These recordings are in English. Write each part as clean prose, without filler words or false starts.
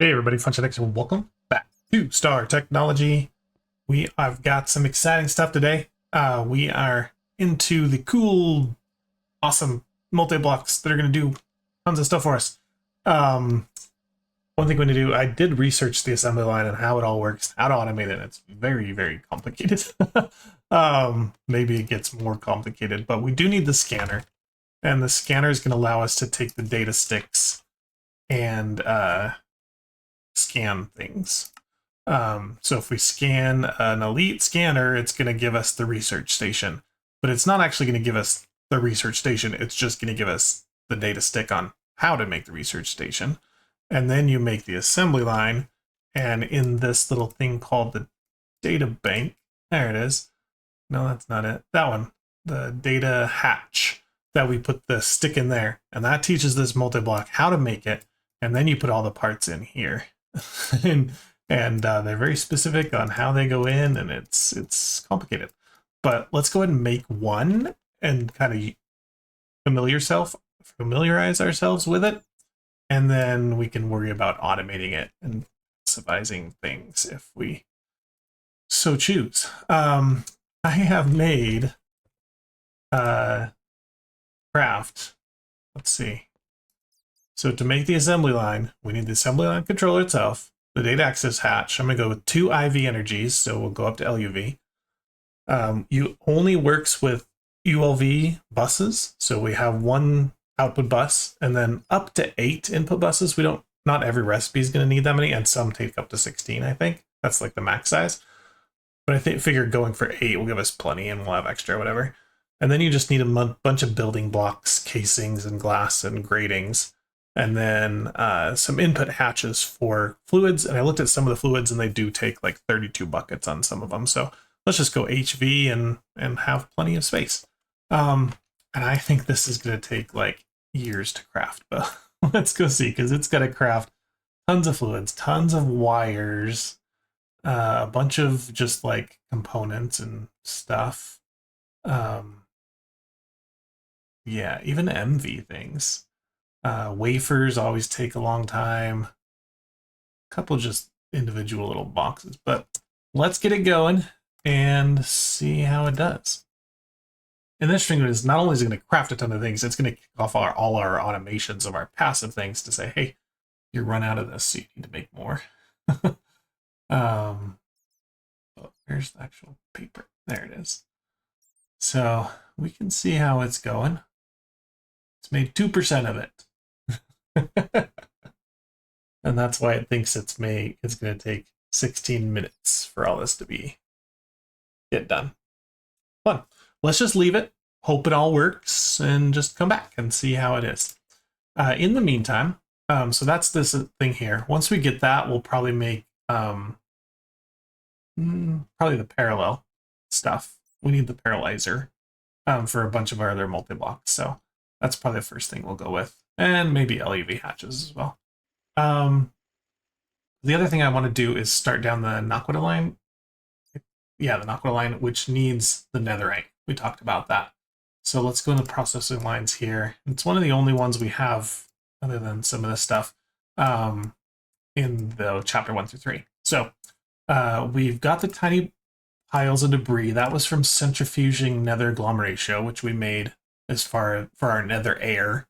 Hey everybody, FunshineX and welcome back to Star Technology. I've got some exciting stuff today. We are into the cool, awesome multi-blocks that are going to do tons of stuff for us. One thing we're going to do, I did research the assembly line and how it all works, how to automate it. It's very, very complicated. Maybe it gets more complicated, but we do need the scanner. And the scanner is going to allow us to take the data sticks and scan things. So if we scan an elite scanner, it's going to give us the research station, but it's not actually going to give us the research station. It's just going to give us the data stick on how to make the research station. And then you make the assembly line. And in this little thing called the data bank, there it is. No, that's not it. That one, the data hatch, that we put the stick in there. And that teaches this multi-block how to make it. And then you put all the parts in here. and they're very specific on how they go in, and it's complicated. But let's go ahead and make one and kind of familiarize ourselves with it, and then we can worry about automating it and devising things if we so choose. I have made craft. Let's see. So to make the assembly line, we need the assembly line controller itself, the data access hatch. I'm going to go with 2 IV energies, so we'll go up to LUV. You only works with ULV buses, so we have 1 output bus, and then up to 8 input buses. Not every recipe is going to need that many, and some take up to 16, I think. That's like the max size. But I figure going for 8 will give us plenty, and we'll have extra, whatever. And then you just need a bunch of building blocks, casings, and glass, and gratings. And then some input hatches for fluids. And I looked at some of the fluids, and they do take like 32 buckets on some of them. So let's just go HV and have plenty of space. And I think this is going to take like years to craft, but let's go see, because it's got to craft tons of fluids, tons of wires, a bunch of just like components and stuff. Yeah, even MV things. Wafers always take a long time. A couple just individual little boxes, but let's get it going and see how it does. And the interesting is, not only is it going to craft a ton of things, it's going to kick off all our automations of our passive things to say, hey, you run out of this, so you need to make more. Oh, there's the actual paper. There it is. So we can see how it's going. It's made 2% of it. And that's why it thinks it's going to take 16 minutes for all this to get done. Fun. Let's just leave it, hope it all works, and just come back and see how it is. In the meantime, so that's this thing here. Once we get that, we'll probably make probably the parallel stuff. We need the paralyzer for a bunch of our other multi-blocks. So that's probably the first thing we'll go with. And maybe LUV hatches as well. The other thing I want to do is start down the Naquita line. Yeah, the Naquita line, which needs the netherite. We talked about that. So let's go into processing lines here. It's one of the only ones we have, other than some of this stuff, in the chapter 1 through 3. So we've got the tiny piles of debris. That was from centrifuging nether agglomeratio, which we made as far for our nether air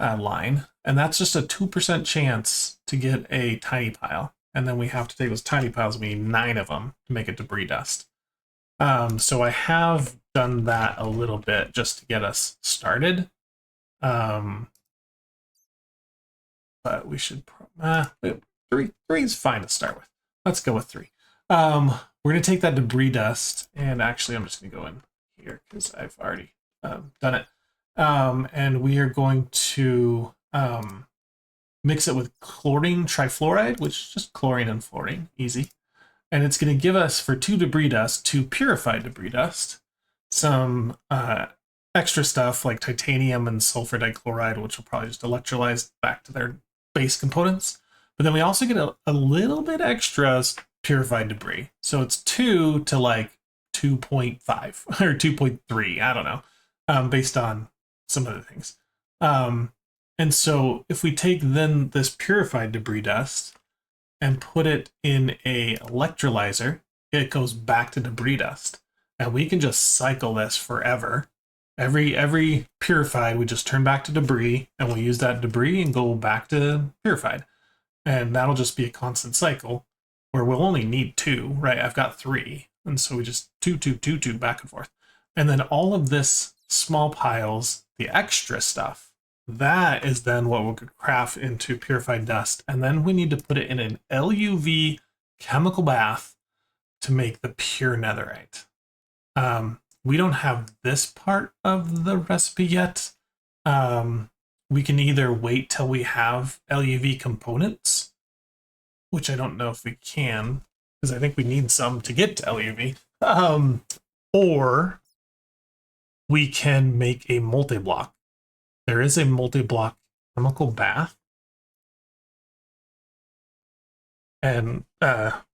line. And that's just a 2% chance to get a tiny pile. And then we have to take those tiny piles, we need 9 of them to make a debris dust. So I have done that a little bit just to get us started. But we should, 3 is fine to start with. Let's go with 3. We're going to take that debris dust, and actually I'm just going to go in here because I've already done it. And we are going to mix it with chlorine trifluoride, which is just chlorine and fluorine, easy. And it's going to give us, for 2 debris dust, 2 purified debris dust, some extra stuff like titanium and sulfur dichloride, which will probably just electrolyze back to their base components. But then we also get a little bit extra purified debris. So it's 2 to like 2.5 or 2.3, I don't know, based on some other things. And so if we take then this purified debris dust and put it in a electrolyzer, it goes back to debris dust. And we can just cycle this forever. Every purified, we just turn back to debris, and we'll use that debris and go back to purified. And that'll just be a constant cycle where we'll only need 2, right? I've got 3. And so we just 2, 2, 2, 2 back and forth. And then all of this small piles, the extra stuff, that is then what we'll craft into purified dust. And then we need to put it in an LUV chemical bath to make the pure netherite. We don't have this part of the recipe yet. We can either wait till we have LUV components, which I don't know if we can, because I think we need some to get to LUV, or we can make a multi-block. There is a multi-block chemical bath. And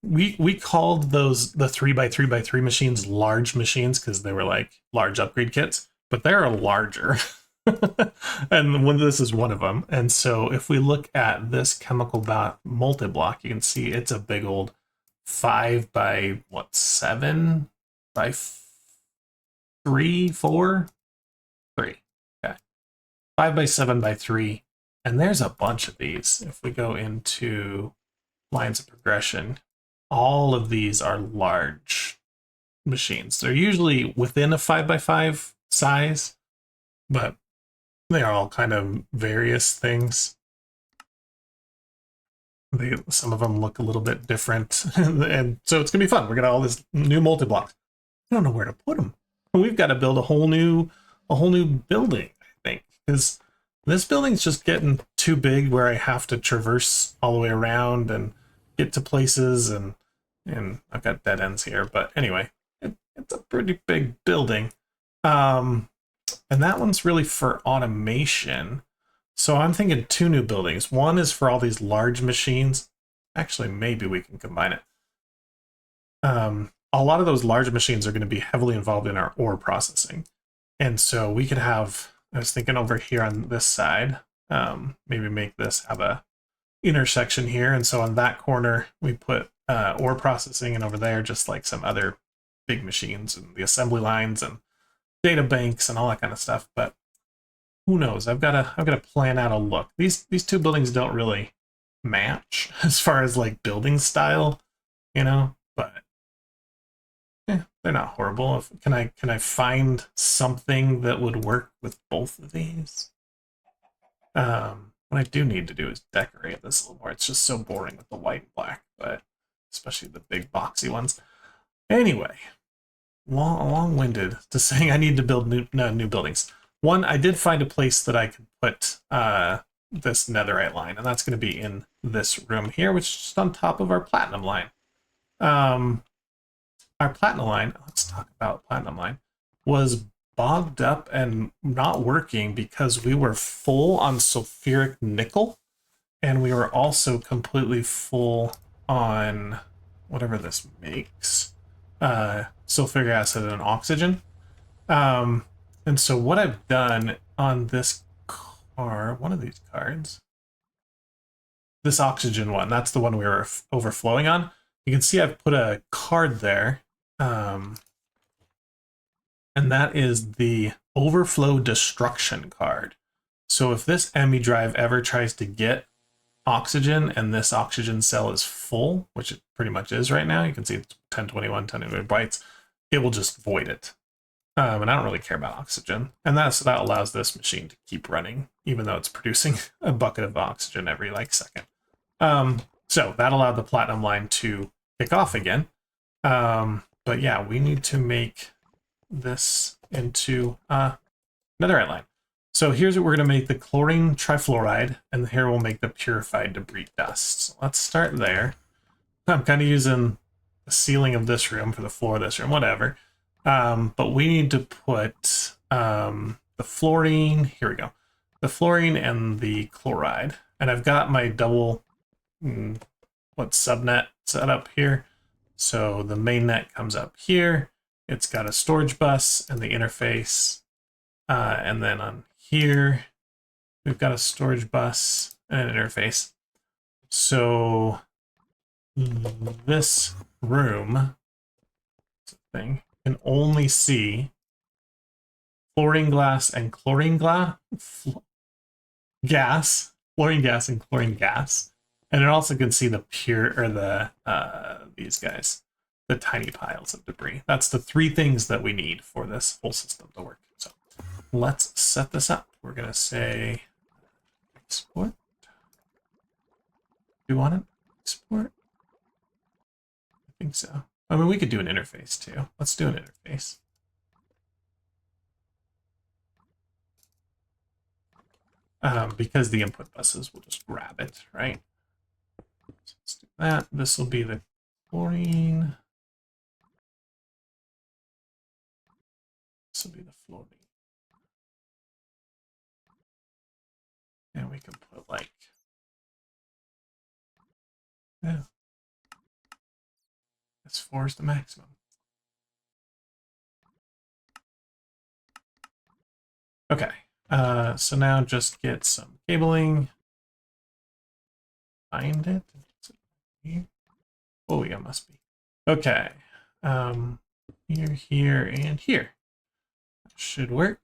we called those the 3x3x3 machines large machines because they were like large upgrade kits, but they're larger. And this is one of them. And so if we look at this chemical bath multi-block, you can see it's a big old 5 by 7 by 3, 4, 3. Okay, 5 by 7 by 3, and there's a bunch of these. If we go into lines of progression, all of these are large machines. They're usually within a 5 by 5 size, but they are all kind of various things. Some of them look a little bit different, and so it's gonna be fun. We're gonna all this new multi-blocks. I don't know where to put them. We've got to build a whole new building, I think, because this building's just getting too big where I have to traverse all the way around and get to places, and I've got dead ends here. But anyway, it's a pretty big building. And that one's really for automation. So I'm thinking 2 new buildings. One is for all these large machines. Actually, maybe we can combine it. A lot of those large machines are going to be heavily involved in our ore processing. And so we could have, I was thinking over here on this side, maybe make this have a intersection here. And so on that corner, we put ore processing, and over there, just like some other big machines and the assembly lines and data banks and all that kind of stuff. But who knows? I've got to plan out a look. These 2 buildings don't really match as far as like building style, but they're not horrible. Can I find something that would work with both of these? What I do need to do is decorate this a little more. It's just so boring with the white and black, but especially the big boxy ones. Anyway, long-winded to saying I need to build new buildings. One, I did find a place that I could put this netherite line, and that's going to be in this room here, which is just on top of our platinum line. Our platinum line, let's talk about platinum line, was bogged up and not working because we were full on sulfuric nickel, and we were also completely full on whatever this makes, sulfuric acid and oxygen. And so what I've done on this car, one of these cards, this oxygen one, that's the one we were overflowing on. You can see I've put a card there, and that is the overflow destruction card. So if this ME drive ever tries to get oxygen and this oxygen cell is full, which it pretty much is right now, you can see it's 1021 bytes, it will just void it. And I don't really care about oxygen. And that allows this machine to keep running, even though it's producing a bucket of oxygen every second. So that allowed the platinum line to kick off again. But yeah, we need to make this into netherite line. So here's what we're going to make: the chlorine trifluoride, and here we'll make the purified debris dust. So let's start there. I'm kind of using the ceiling of this room for the floor of this room, whatever. But we need to put the fluorine, here we go, the fluorine and the chloride. And I've got my double subnet set up here. So the main net comes up here. It's got a storage bus and the interface. And then on here, we've got a storage bus and an interface. So this room thing can only see fluorine gas and chlorine gas, fluorine gas and chlorine gas, and it also can see the pure or the these guys, the tiny piles of debris. That's the three things that we need for this whole system to work. So let's set this up. We're gonna say export. Do you want it? Export? I think so. I mean, we could do an interface too. Let's do an interface. Because the input buses will just grab it, right? So let's do that. This will be the chlorine. This will be the fluorine. And we can put like, yeah, S4 is the maximum. Okay, so now just get some cabling. Find it. Oh, yeah, must be. Okay, here, and here. That should work.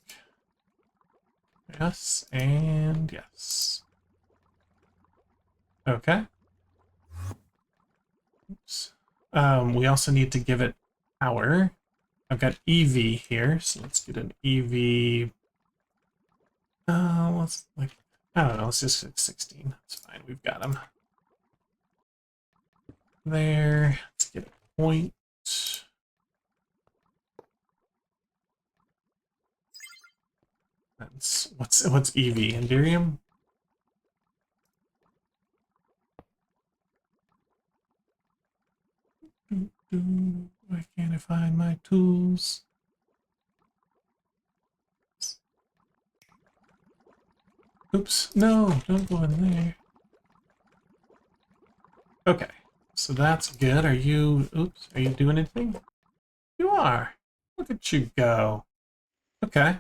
Yes, and yes. Okay. Oops. We also need to give it power. I've got EV here, so let's get an EV. Let's like, I don't know, let's just get 16. That's fine, we've got them. There, let's get a point. That's what's EV? Enderium? Why can't I find my tools? Oops, no, don't go in there. Okay, so that's good. Are you, oops, are you doing anything? You are. Look at you go. Okay.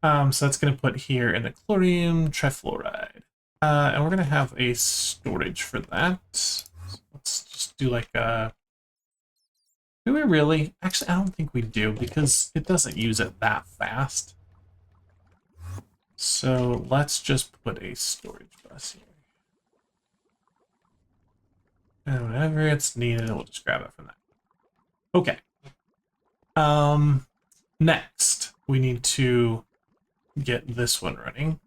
So that's going to put here in the chlorium trifluoride. And we're going to have a storage for that. So let's just do like a... Do we really? Actually, I don't think we do because it doesn't use it that fast. So let's just put a storage bus here. And whenever it's needed, we'll just grab it from that. Okay. Next, we need to get this one running.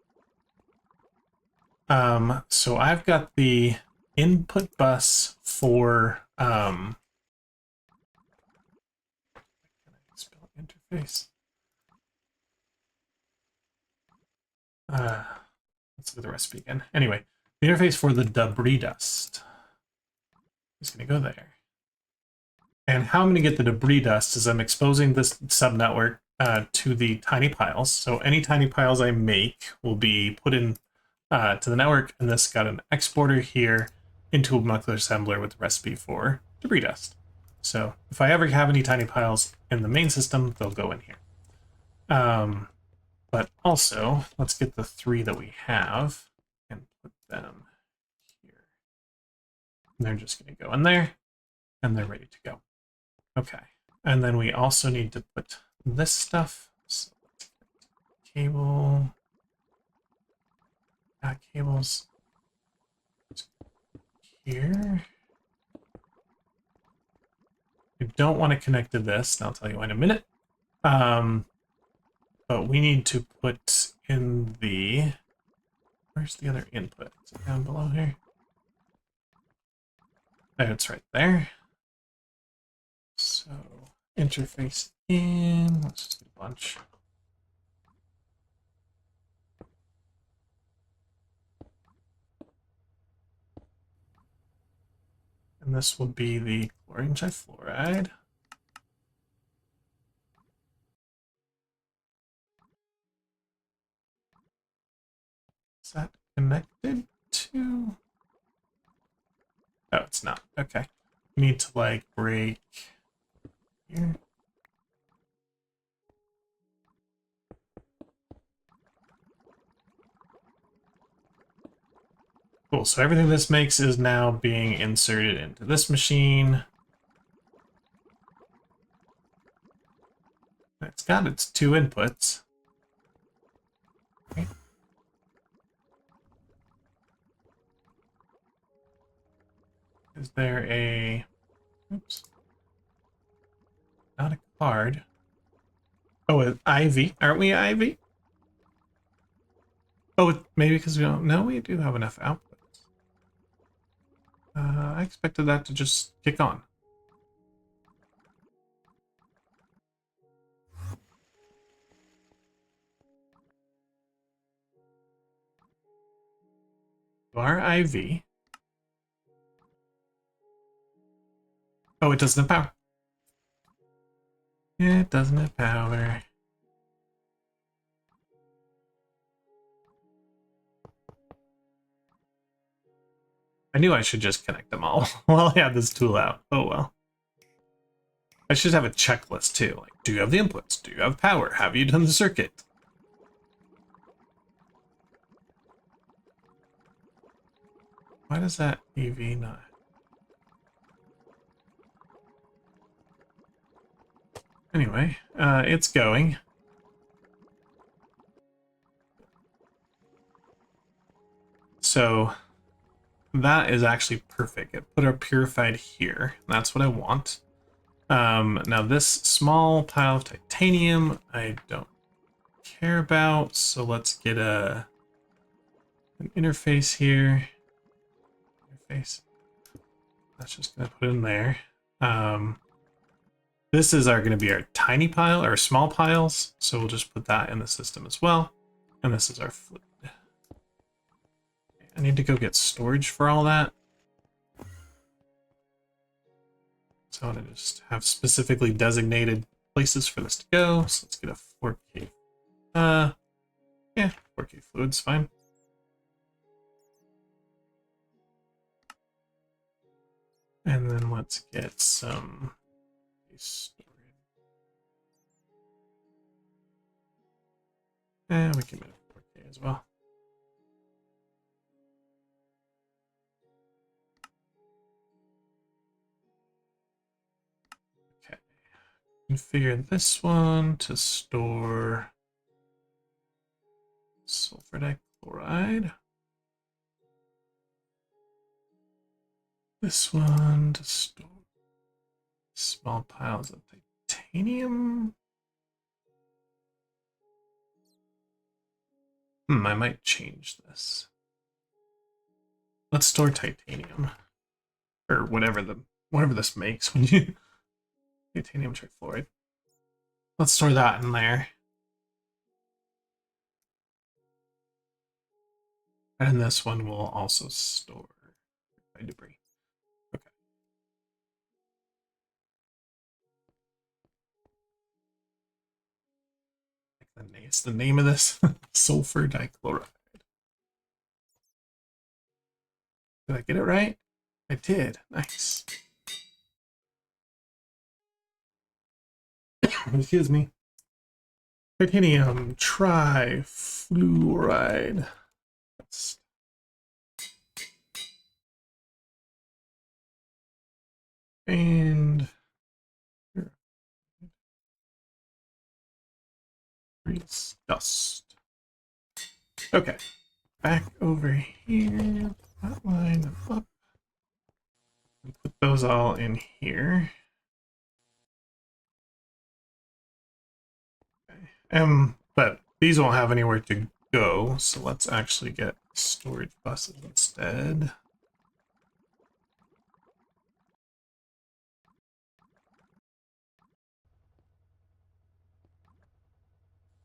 So I've got the input bus for spell interface. Let's look at the recipe again. Anyway, the interface for the debris dust is going to go there. And how I'm going to get the debris dust is I'm exposing this subnetwork to the tiny piles. So any tiny piles I make will be put in to the network, and this got an exporter here into a molecular assembler with the recipe for debris dust. So if I ever have any tiny piles in the main system, they'll go in here. But also, let's get the three that we have and put them here. And they're just going to go in there, and they're ready to go. Okay, and then we also need to put this stuff. So cable. Got cables here. I don't want to connect to this, and I'll tell you why in a minute. But we need to put in the... Where's the other input? Is it down below here? There, it's right there. So, interface in. Let's just do a bunch. And this will be the chlorine trifluoride. Is that connected to? Oh, it's not. Okay. We need to like break here. Cool, so everything this makes is now being inserted into this machine. It's got its 2 inputs. Okay. Is there a... Oops. Not a card. Oh, an IV. Aren't we IV? Oh, maybe because we don't... No, we do have enough outputs. I expected that to just kick on. Our IV. Oh, it doesn't have power. It doesn't have power. I knew I should just connect them all while I had this tool out. Oh well. I should have a checklist too. Like, do you have the inputs? Do you have power? Have you done the circuit? Why does that EV not? Anyway, it's going. So that is actually perfect. It put our purified here. That's what I want. Now this small pile of titanium I don't care about, so let's get an interface here. Interface. That's just gonna put in there. This is going to be our tiny pile, or small piles, so we'll just put that in the system as well. And this is our fluid. I need to go get storage for all that. So I want to just have specifically designated places for this to go. So let's get a 4K. Yeah, 4K fluid's fine. And then let's get some storage. And we can make it 4K as well. Okay. Configure this one to store sulfur dichloride. This one to store small piles of titanium. I might change this. Let's store titanium, or whatever this makes when you titanium trifluoride. Let's store that in there. And this one will also store debris. Okay. It's the name of this sulfur dichloride. Did I get it right? I did. Nice. Excuse me. Titanium trifluoride. And dust. Okay, back over here. That line up. Put those all in here. Okay. But these won't have anywhere to go, so let's actually get storage buses instead.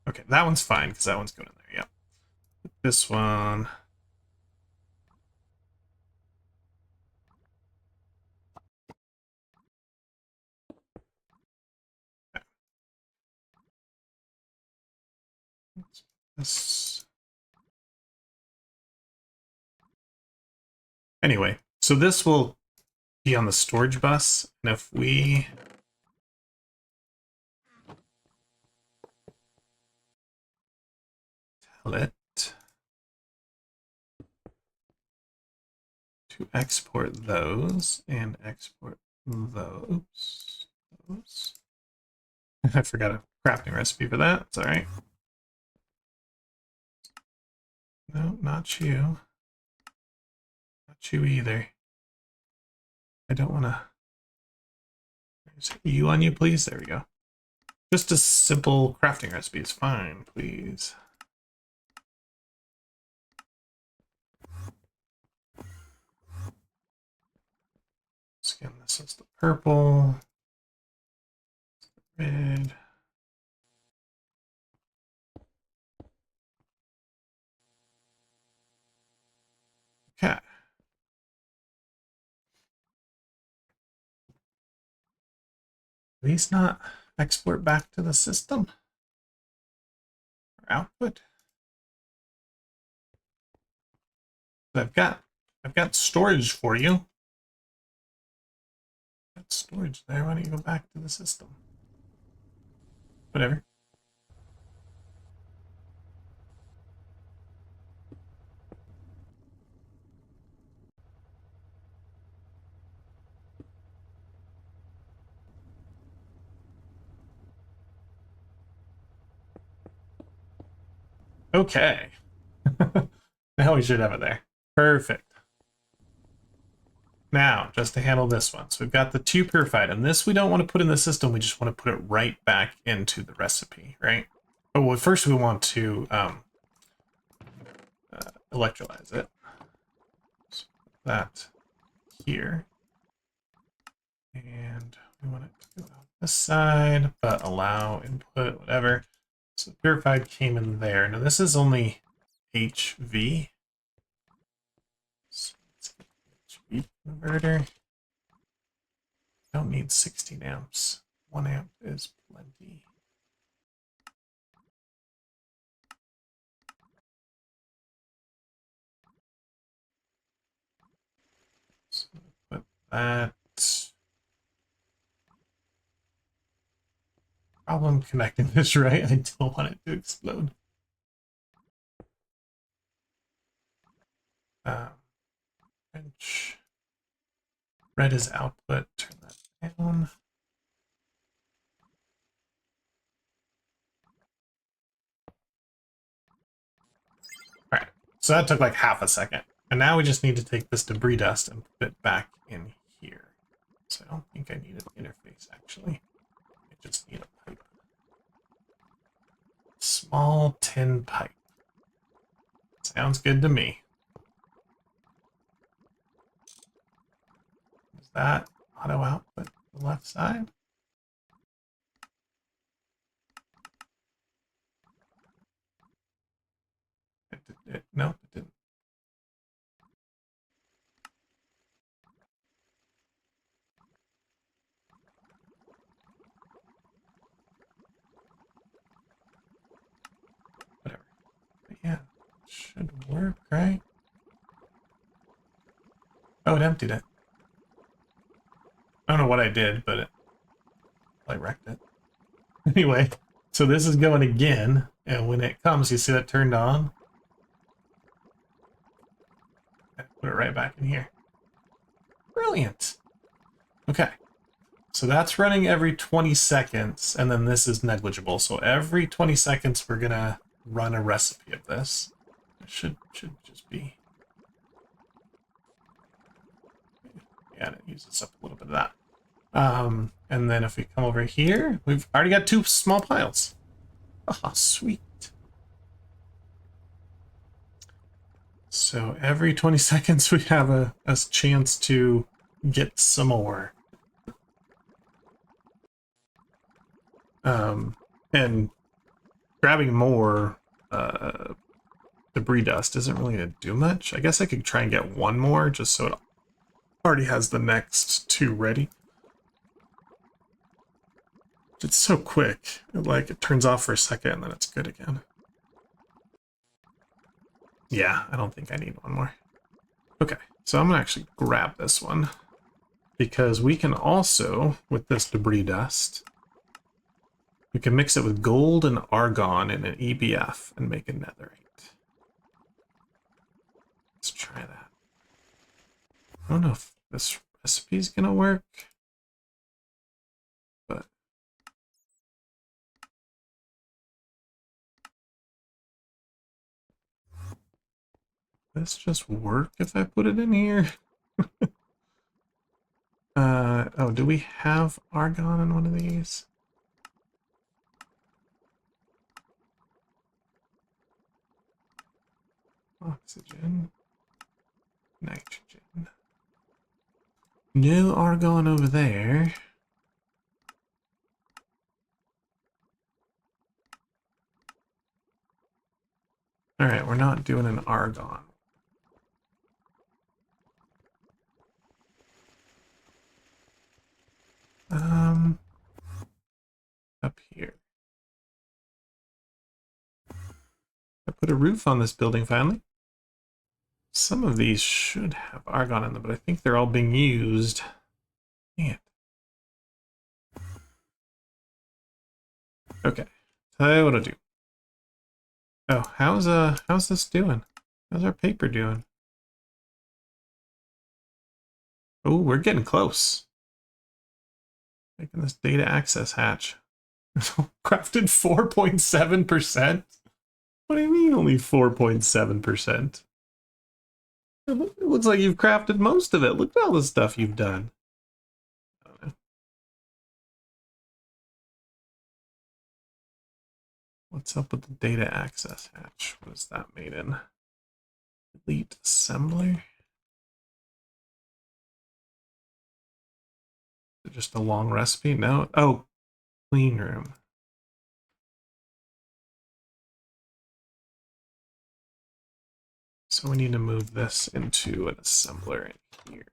Okay, that one's fine because that one's going in there. Yeah. This one. Okay. This. Anyway, so this will be on the storage bus, and if we tell it to export those and export those. I forgot a crafting recipe for that. It's all right. No, not you. Not you either. I don't want to. You on you, please. There we go. Just a simple crafting recipe is fine, please. Again, this is the purple, red. Okay. Please not export back to the system or output. I've got storage for you. Got storage there. Why don't you go back to the system? Whatever. Okay. Now we should have it there. Perfect. Now, just to handle this one. So we've got the 2 purified, and this we don't want to put in the system. We just want to put it right back into the recipe, right? Oh, well, first we want to electrolyze it. So that here. And we want it to go on this side, but allow input, whatever. So purified came in there. Now this is only HV. So let's get HV converter. Don't need 16 amps. 1 amp is plenty. So put that. Problem connecting this right. I don't want it to explode. Wrench. Red is output. Turn that down. All right. So that took like half a second. And now we just need to take this debris dust and put it back in here. So I don't think I need an interface, actually. I just need a pipe. Small tin pipe. Sounds good to me. Is that auto output the left side? No, it didn't. Whatever. But yeah, it should work, right? Oh, it emptied it. I don't know what I did, but I wrecked it. Anyway, so this is going again, and when it comes, you see that turned on? I put it right back in here. Brilliant. Okay. So that's running every 20 seconds, and then this is negligible. So every 20 seconds, we're going to run a recipe of this. It should just be... Yeah, it uses up a little bit of that. And then if we come over here, we've already got 2 small piles. Oh, sweet. So every 20 seconds, we have a chance to get some more. And grabbing more debris dust isn't really going to do much. I guess I could try and get 1 more just so it already has the next 2 ready. It's so quick. It turns off for a second and then it's good again. Yeah, I don't think I need 1 more. Okay, so I'm going to actually grab this one because we can also, with this debris dust, we can mix it with gold and argon in an EBF and make a netherite. Let's try that. I don't know if this recipe's gonna work, but this just work if I put it in here. Oh, do we have argon in one of these? Oxygen, nitrogen. No argon over there. All right, we're not doing an argon. Up here. I put a roof on this building finally. Some of these should have argon in them, but I think they're all being used. Dang it. Okay, tell you what I'll do. Oh, how's this doing? How's our paper doing? Oh, we're getting close. Making this data access hatch. Crafted 4.7%? What do you mean only 4.7%? It looks like you've crafted most of it. Look at all the stuff you've done. I don't know. What's up with the data access hatch? What is that made in? Elite assembler? Is it just a long recipe? No. Oh, clean room. So we need to move this into an assembler in here.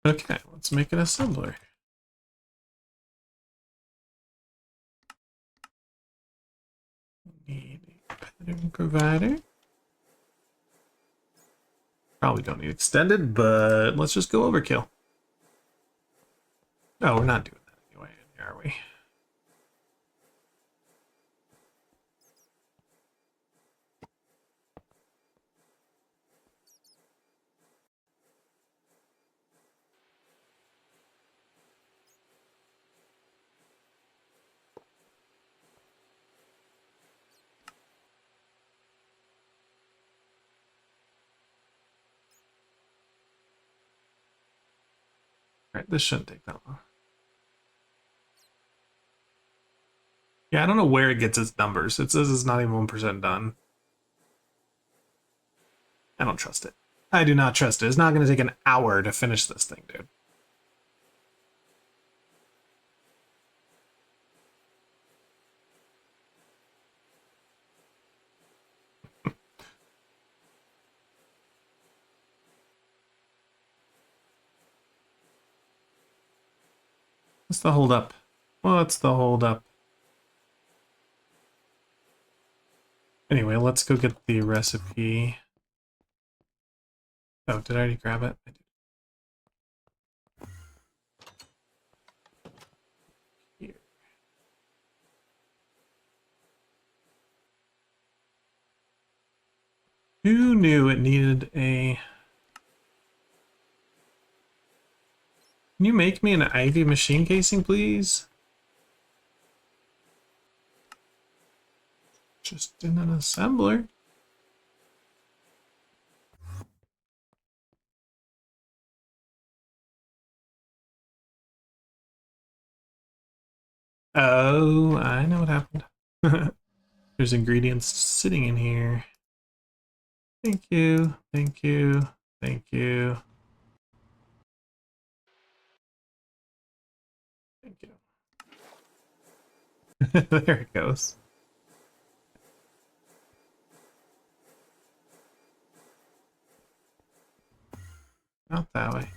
Okay, let's make an assembler. Need a pattern provider. Probably don't need extended, but let's just go overkill. No, we're not doing that anyway, are we? Alright, this shouldn't take that long. Yeah, I don't know where it gets its numbers. It says it's not even 1% done. I don't trust it. I do not trust it. It's not going to take an hour to finish this thing, dude. What's the hold up? What's the hold up? Anyway, let's go get the recipe. Oh, did I already grab it? I did. Here. Who knew it needed a... Can you make me an Ivy machine casing, please? Just in an assembler. Oh, I know what happened. There's ingredients sitting in here. Thank you, thank you, thank you. Thank you. There it goes. Not that way.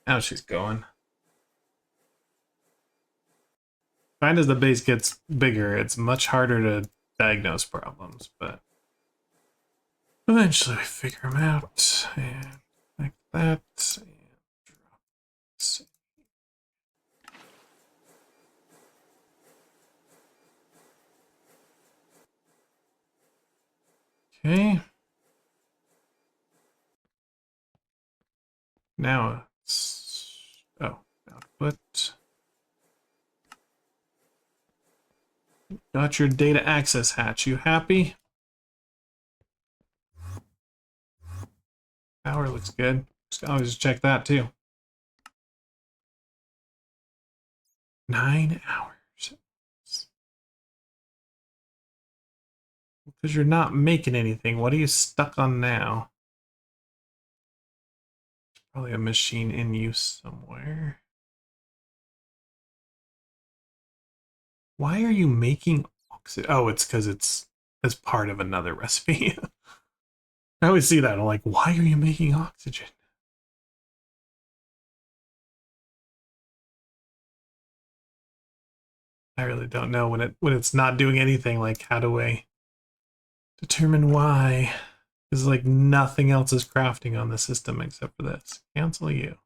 Now she's going. Find as the base gets bigger, it's much harder to diagnose problems, but eventually we figure them out. And like that. And drop Okay. Now it's, oh, output. Got your data access hatch. You happy? Power looks good. Just always check that too. 9 hours. Because you're not making anything. What are you stuck on now? Probably a machine in use somewhere. Why are you making oxygen? Oh, it's because it's as part of another recipe. I always see that. I'm like, why are you making oxygen? I really don't know when it's not doing anything. Like, how do I determine why? Because like nothing else is crafting on the system except for this. Cancel you.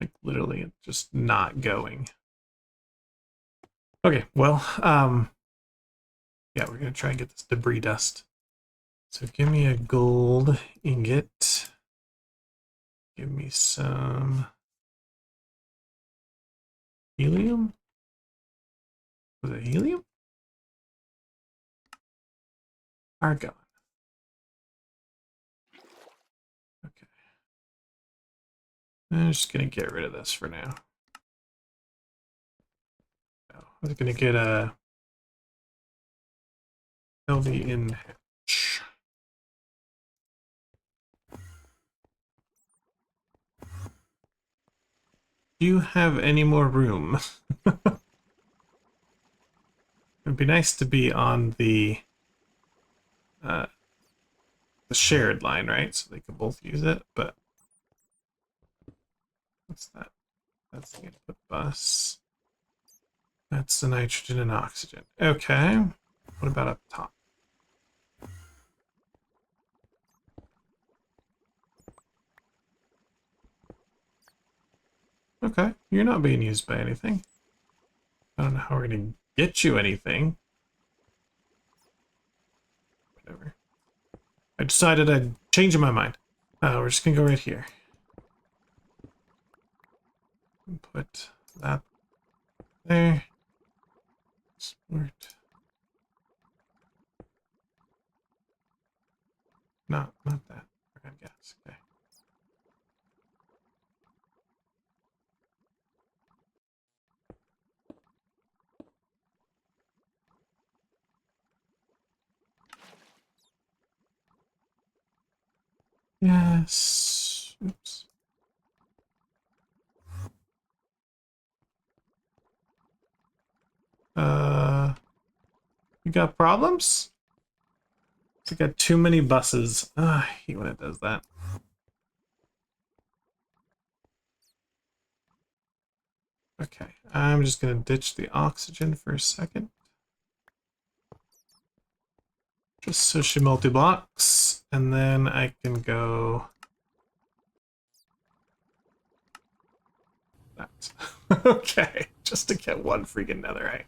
Like literally, it's just not going. Okay, well, yeah, we're gonna try and get this debris dust. So give me a gold ingot. Give me some helium. Was it helium? Argon. Okay. I'm just gonna get rid of this for now. Oh, I was gonna get a LV in hatch. Do you have any more room? It'd be nice to be on the shared line, right? So they can both use it, but what's that? That's the input bus. That's the nitrogen and oxygen. Okay. What about up top? Okay, you're not being used by anything. I don't know how we're gonna get you anything. Whatever. I decided I'd change my mind. We're just gonna go right here. Put that there. Sport. Not that. I guess. Okay. Yes. Oops. You got problems? I got too many buses. I hate when it does that. Okay, I'm just gonna ditch the oxygen for a second. Just so she multi-blocks, and then I can go that. Okay, just to get one freaking netherite.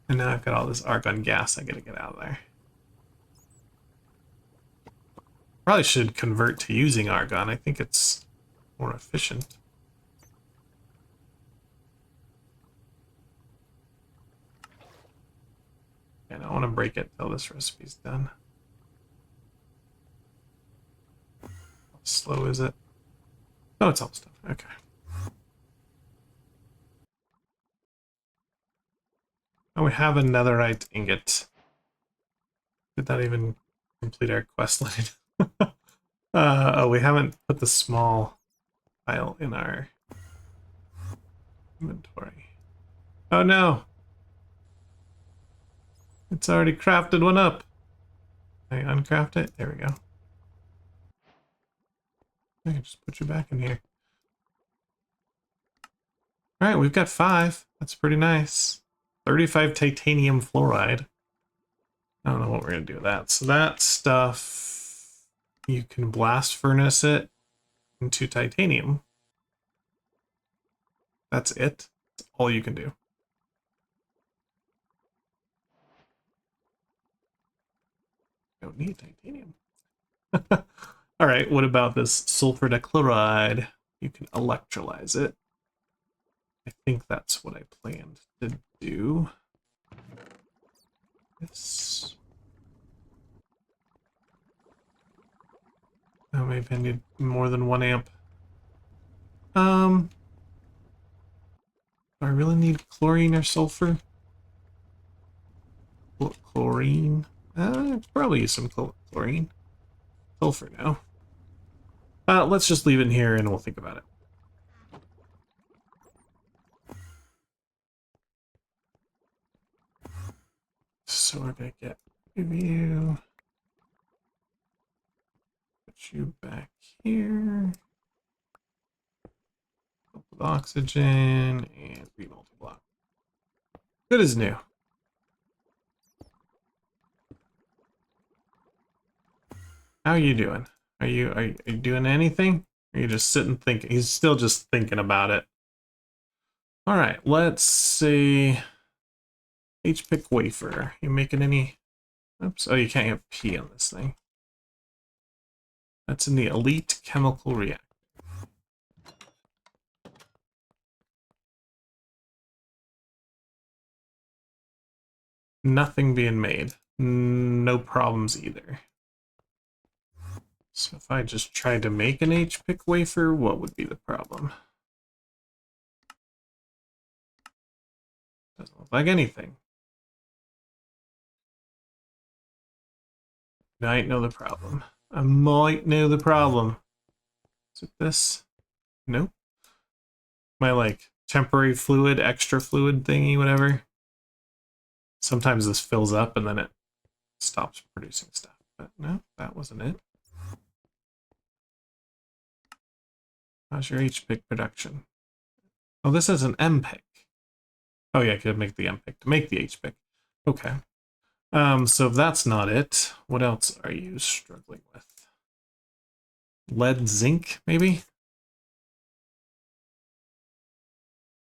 And now I've got all this argon gas I gotta get out of there. Probably should convert to using argon. I think it's more efficient. And I don't want to break it till this recipe's done. How slow is it? Oh, it's almost done. Okay. Oh, we have a netherite ingot. Did that even complete our quest line? Oh, we haven't put the small file in our inventory. Oh no! It's already crafted one up. Can I uncraft it? There we go. I can just put you back in here. Alright, we've got 5. That's pretty nice. 35 titanium fluoride. I don't know what we're going to do with that. So that stuff, you can blast furnace it into titanium. That's it. That's all you can do. Don't need titanium. All right, what about this sulfur dichloride? You can electrolyze it. I think that's what I planned to do. This. Oh, maybe I need more than 1 amp. Do I really need chlorine or sulfur? Chlorine? Probably use some chlorine. Sulfur now. Let's just leave it in here and we'll think about it. So we're gonna get you. Put you back here. With oxygen and re-multi-block. Good as new. How are you doing? Are you doing anything? Or are you just sitting thinking? He's still just thinking about it. All right, let's see. HPIC wafer. You making any? Oops. Oh, you can't have P on this thing. That's in the elite chemical reactor. Nothing being made. No problems either. So if I just tried to make an HPIC wafer, what would be the problem? Doesn't look like anything. Might know the problem. I might know the problem. Is it this? Nope. My like temporary fluid, extra fluid thingy, whatever. Sometimes this fills up and then it stops producing stuff. But no, that wasn't it. How's your HPIC production? Oh, this is an MPIC. Oh yeah, I could make the MPIC to make the HPIC. Okay. So if that's not it, what else are you struggling with? Lead zinc, maybe?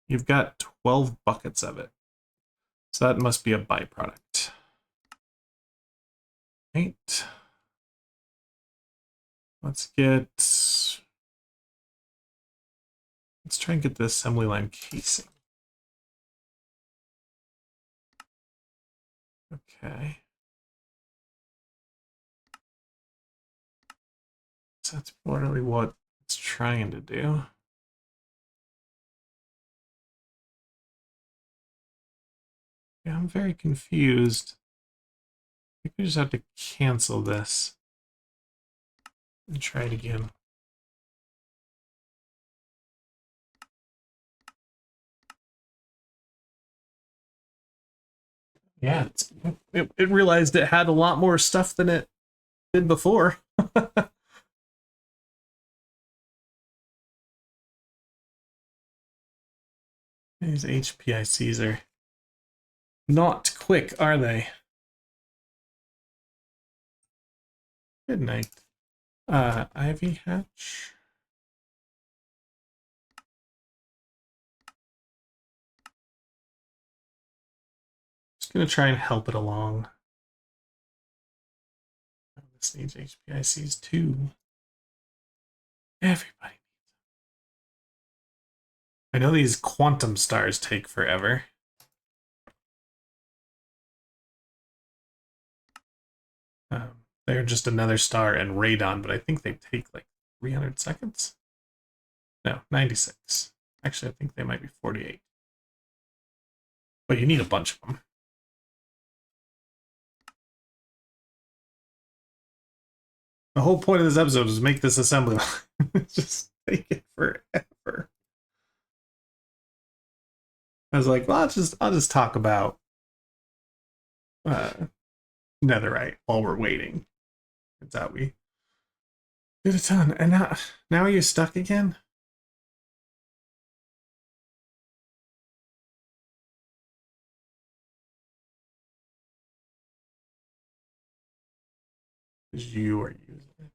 You've got 12 buckets of it. So that must be a byproduct. Right. Let's try and get the assembly line casing. Okay. So that's really what it's trying to do. Yeah, I'm very confused. I think we just have to cancel this and try it again. Yeah, it realized it had a lot more stuff than it did before. These HPICs are not quick, are they? Good night. Ivy hatch. Just gonna try and help it along. This needs HPICs too. Everybody. I know these quantum stars take forever. They're just another star and radon, but I think they take like 300 seconds. No, 96. Actually, I think they might be 48. But you need a bunch of them. The whole point of this episode is to make this assembly line. It's just take it forever. I was like, well, I'll just talk about netherite while we're waiting. It's out we did a ton. And now are you stuck again? because you are using it.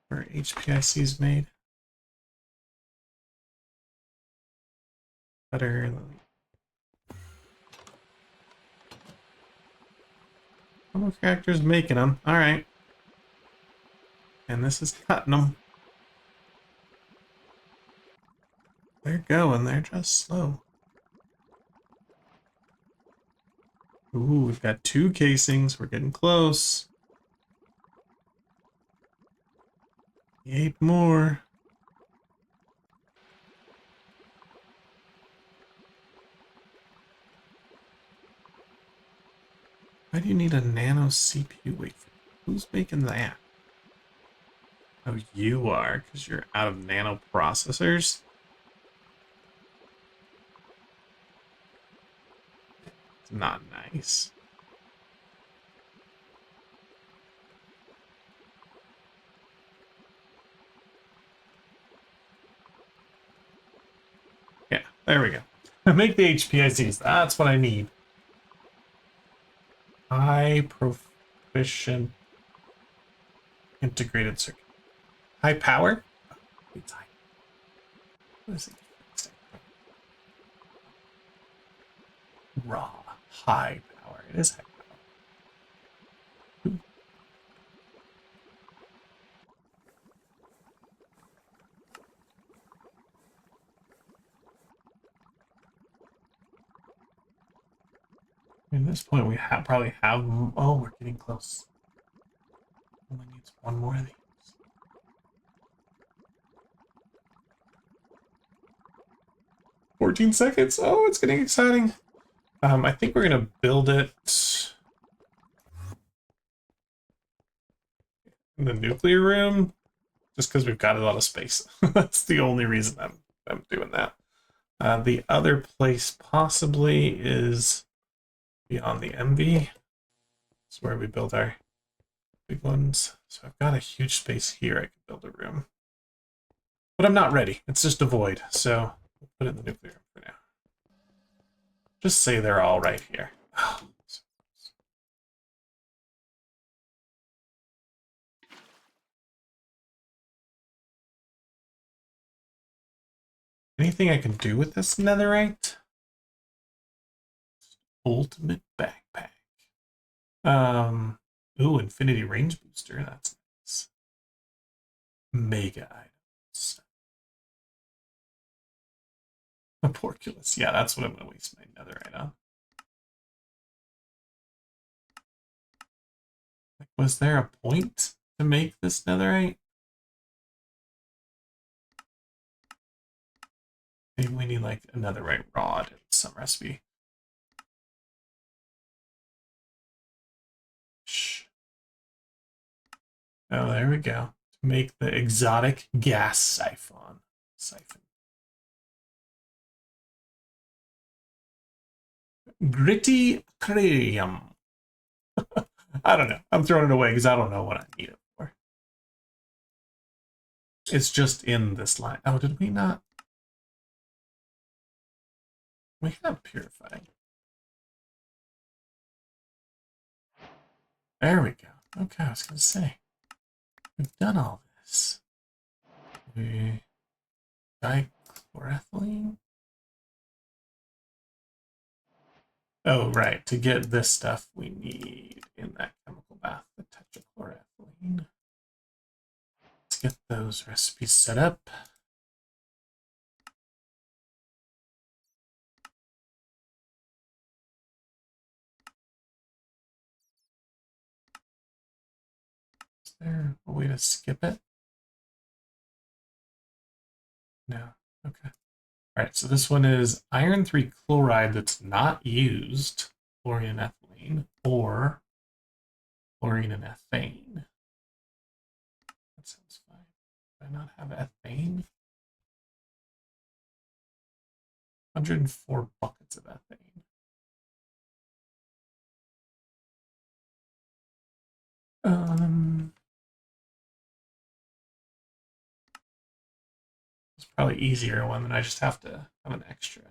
Where HPIC is made. Better. One character's making them. All right. And this is cutting them. They're going. They're just slow. Ooh, we've got 2 casings. We're getting close. 8 more. Why do you need a nano CPU wafer? Who's making that? Oh, you are, because you're out of nano processors. It's not nice. Yeah, there we go. Make the HPICs. That's what I need. High proficient integrated circuit. High power? Oh, it's high. What is it? Raw. High power. It is high power. Ooh. At this point, we probably have. Oh, we're getting close. Only needs 1 more of these. 14 seconds. Oh, it's getting exciting. I think we're gonna build it in the nuclear room, just because we've got a lot of space. That's the only reason I'm doing that. The other place possibly is beyond the MV. It's where we build our big ones. So I've got a huge space here. I can build a room. But I'm not ready. It's just a void. So we'll put it in the nuclear room for now. Just say they're all right here. Anything I can do with this netherite? Ultimate backpack. Ooh, infinity range booster. That's nice. Mega items. A porculus. Yeah, that's what I'm gonna waste my netherite on. Like, was there a point to make this netherite? Maybe we need like a netherite rod in some recipe. Shh. Oh, there we go. To make the exotic gas siphon. Gritty cranium. I don't know. I'm throwing it away because I don't know what I need it for. It's just in this line. Oh, did we not? We have purifying. There we go. Okay, I was going to say. We've done all this. We dichloroethylene. Oh, right. To get this stuff, we need in that chemical bath the tetrachloroethylene. Let's get those recipes set up. Is there a way to skip it? No. Okay. All right, so this one is iron 3 chloride that's not used, chlorine and ethylene, or chlorine and ethane. That sounds fine. Do I not have ethane? 104 buckets of ethane. It's probably easier one than I just have to have an extra.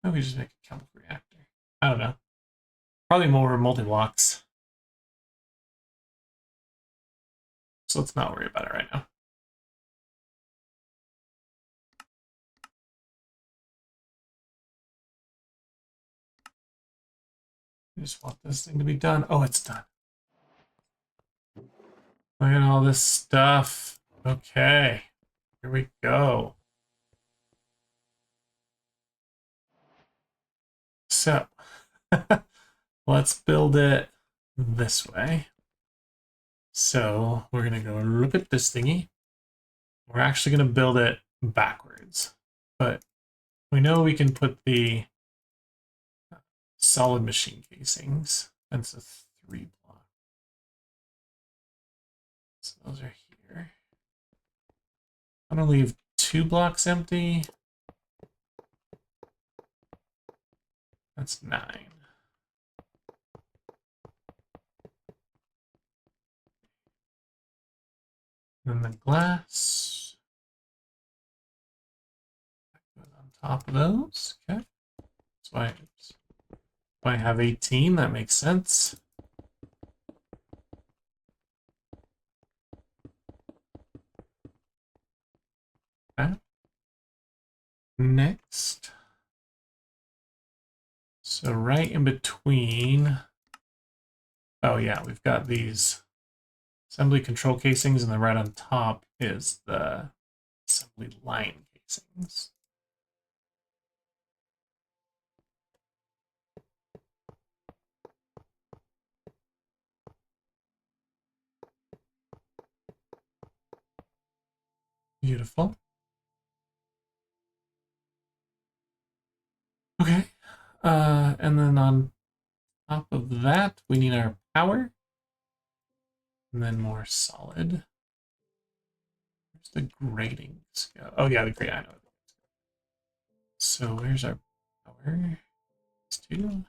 Oh, we just make a chemical reactor. I don't know. Probably more multi-blocks. So let's not worry about it right now. I just want this thing to be done. Oh, it's done. Look at all this stuff. Okay, here we go. So let's build it this way. So we're going to go look at this thingy. We're actually going to build it backwards, but we know we can put the solid machine casings. That's a 3 block. So those are here. I'm going to leave 2 blocks empty. That's 9. Then the glass goes on top of those. Okay. That's why I have 18. That makes sense. Okay. Next. So right in between. Oh yeah, we've got these assembly control casings, and then right on top is the assembly line casings. Beautiful. Okay. And then on top of that, we need our power. And then more solid. Where's the gratings go? Oh yeah, the grate, I know. So where's our power? It's 2.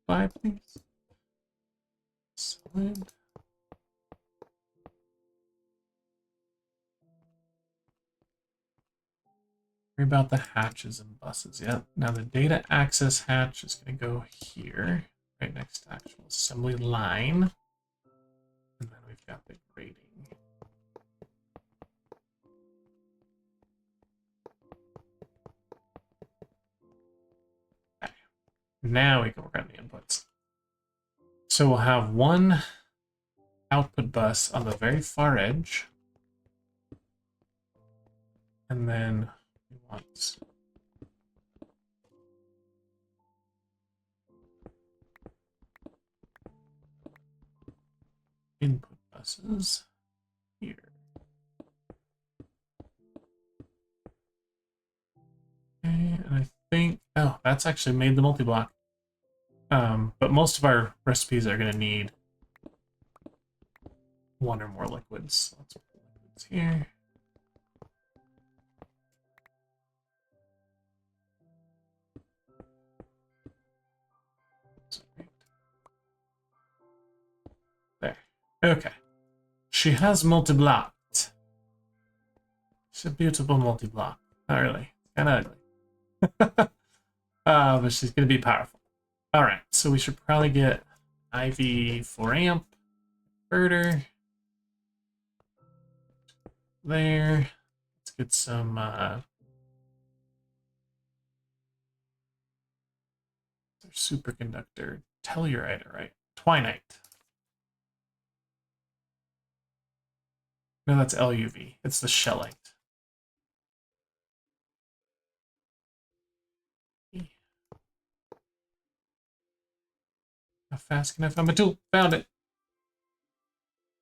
5, please. Solid. Worry about the hatches and buses. Yep. Now the data access hatch is going to go here, right next to actual assembly line. And then we've got the grading. Okay. Now we can work on the inputs. So we'll have one output bus on the very far edge. And then we want input buses here. Okay, and I think, oh, that's actually made the multi-block. But most of our recipes are going to need 1 or more liquids. Let's put liquids here. There. Okay. She has multi-blocked. She's a beautiful multi-block. Not really. Kind of ugly. But she's going to be powerful. All right. So we should probably get IV 4 amp converter. There. Let's get some superconductor tellurite, right? Twinite. No, that's LUV. It's the shellite. Not fast enough. I'm a tool. Found it.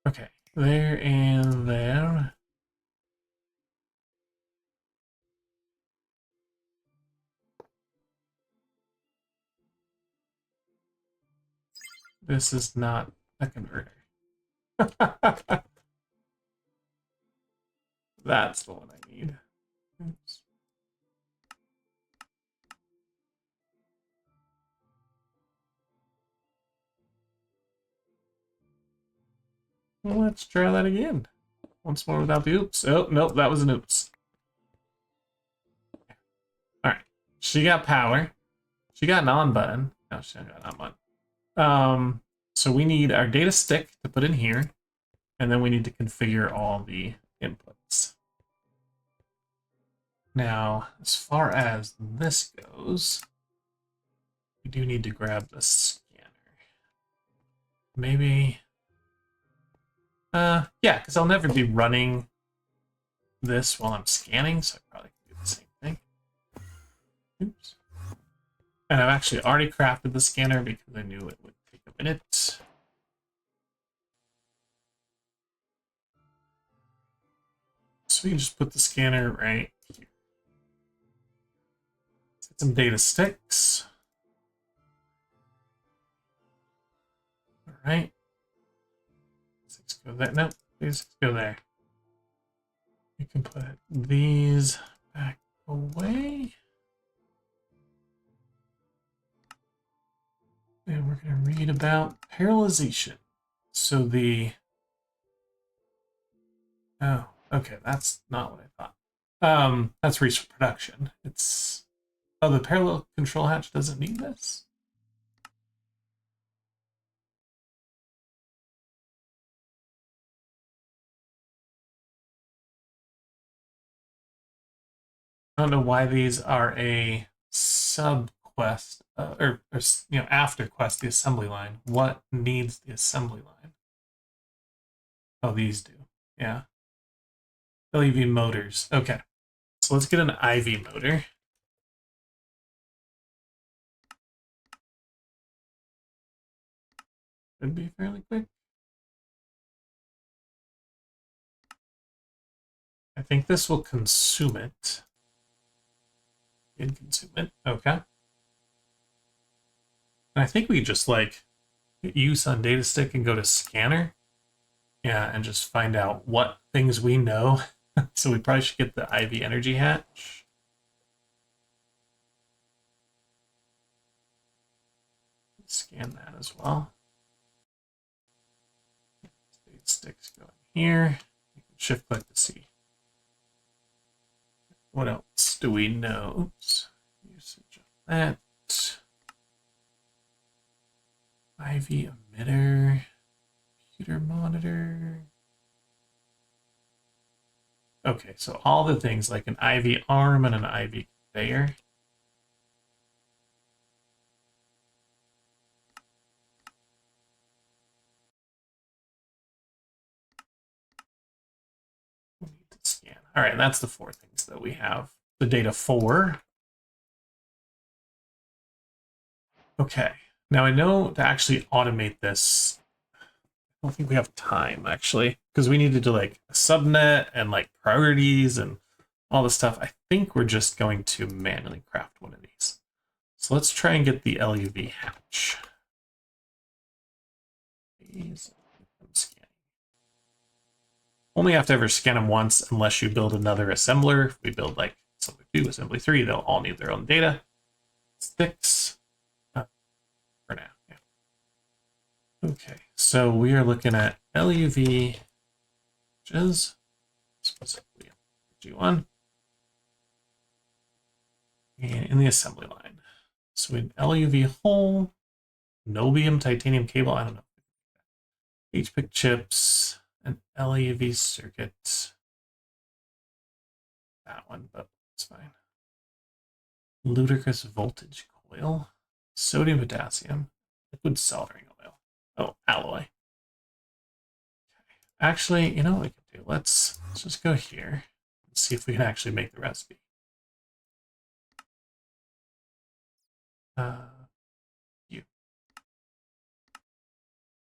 Okay. There and there. This is not a converter. That's the one I need. Oops. Well, let's try that again. Once more without the oops. Oh, nope, that was an oops. All right. She got power. She got an on button. No, she got an on button. So we need our data stick to put in here, and then we need to configure all the inputs. Now, as far as this goes, we do need to grab the scanner. Maybe, yeah, because I'll never be running this while I'm scanning, so I probably can do the same thing. Oops. And I've actually already crafted the scanner because I knew it would take a minute. So we can just put the scanner right here. Get some data sticks. All right. Let's go there. No, these go there. You can put these back away. And we're going to read about parallelization. So the... Oh, okay, that's not what I thought. That's reach production. It's... Oh, the parallel control hatch doesn't need this? I don't know why these are a sub-quest, or you know, after quest, the assembly line. What needs the assembly line? Oh, these do. Yeah. LEV motors. Okay. So let's get an IV motor. Should be fairly quick. I think this will consume it. Did consume it. Okay. And I think we just like hit use on data stick and go to scanner. Yeah, and just find out what things we know. So we probably should get the IV energy hatch. Scan that as well. Data sticks going here. You can shift click to see. What else do we know? Oops. Usage of that. IV emitter. Computer monitor. Okay, so all the things like an IV arm and an IV conveyor. We need to scan. All right, and that's the four things that we have the data for. Okay, now I know to actually automate this, I don't think we have time actually, because we needed to like a subnet and like priorities and all this stuff. I think we're just going to manually craft one of these. So let's try and get the LUV hatch. These, scanning. Only have to ever scan them once unless you build another assembler. If we build like assembly 2, assembly 3, they'll all need their own data. Sticks. For now, yeah. Okay, so we are looking at LUV, which is specifically G1, and in the assembly line. So an LUV hole, nobium titanium cable, I don't know. HPIC chips, an LUV circuit. That one, but it's fine. Ludicrous voltage coil, sodium potassium, liquid soldering oil. Oh, alloy. Okay. Actually, you know what we can do? Let's just go here and see if we can actually make the recipe.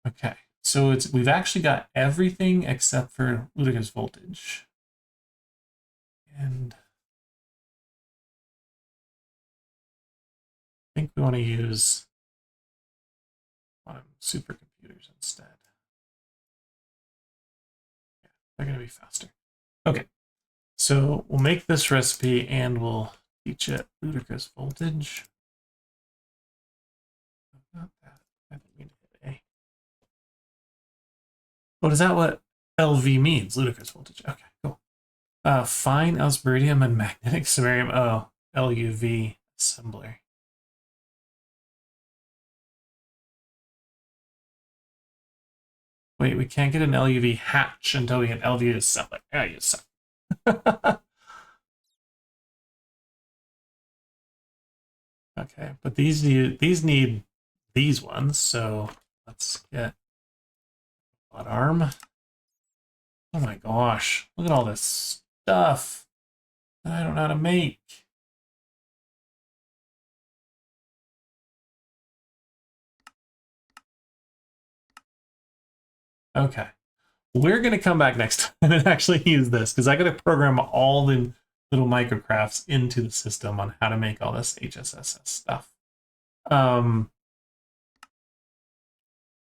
Okay, so we've actually got everything except for ludicrous voltage. And I think we want to use supercomputers instead. Yeah, they're going to be faster. Okay, so we'll make this recipe and we'll teach it ludicrous voltage. Not that. I think we need to hit A. Oh, is that what LV means? Ludicrous voltage. Okay, cool. Fine Elsberidium and magnetic samarium. Oh, LUV assembler. Wait, we can't get an LUV hatch until we get LUV assembler. Yeah, you suck. Okay, but these need these ones, so let's get bot arm. Oh my gosh, look at all this stuff that I don't know how to make. Okay, we're gonna come back next time and actually use this because I gotta program all the little microcrafts into the system on how to make all this HSSS stuff. But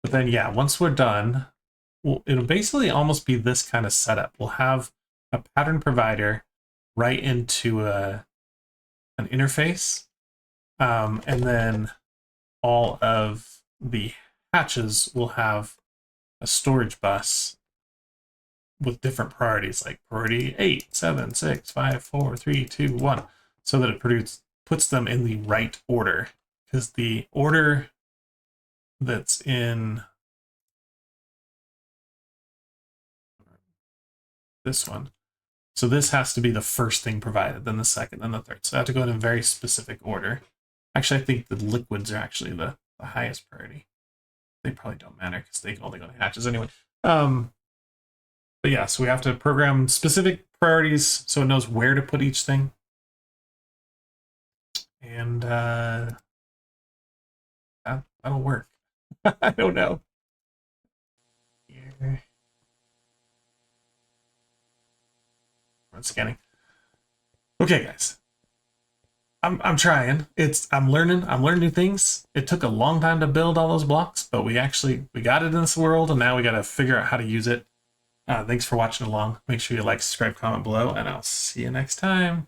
then yeah, once we're done, it'll basically almost be this kind of setup. We'll have a pattern provider right into an interface, and then all of the hatches will have a storage bus with different priorities, like priority 8, 7, 6, 5, 4, 3, 2, 1, so that it puts them in the right order. Because the order that's in this one, so this has to be the first thing provided, then the second, then the third. So I have to go in a very specific order. Actually, I think the liquids are actually the highest priority. They probably don't matter because they only go to hatches anyway. But yeah, so we have to program specific priorities so it knows where to put each thing. And that'll work. I don't know. Here. I'm scanning. Okay, guys. I'm trying. I'm learning new things. It took a long time to build all those blocks, but we got it in this world, and now we got to figure out how to use it. Thanks for watching along. Make sure you like, subscribe, comment below, and I'll see you next time.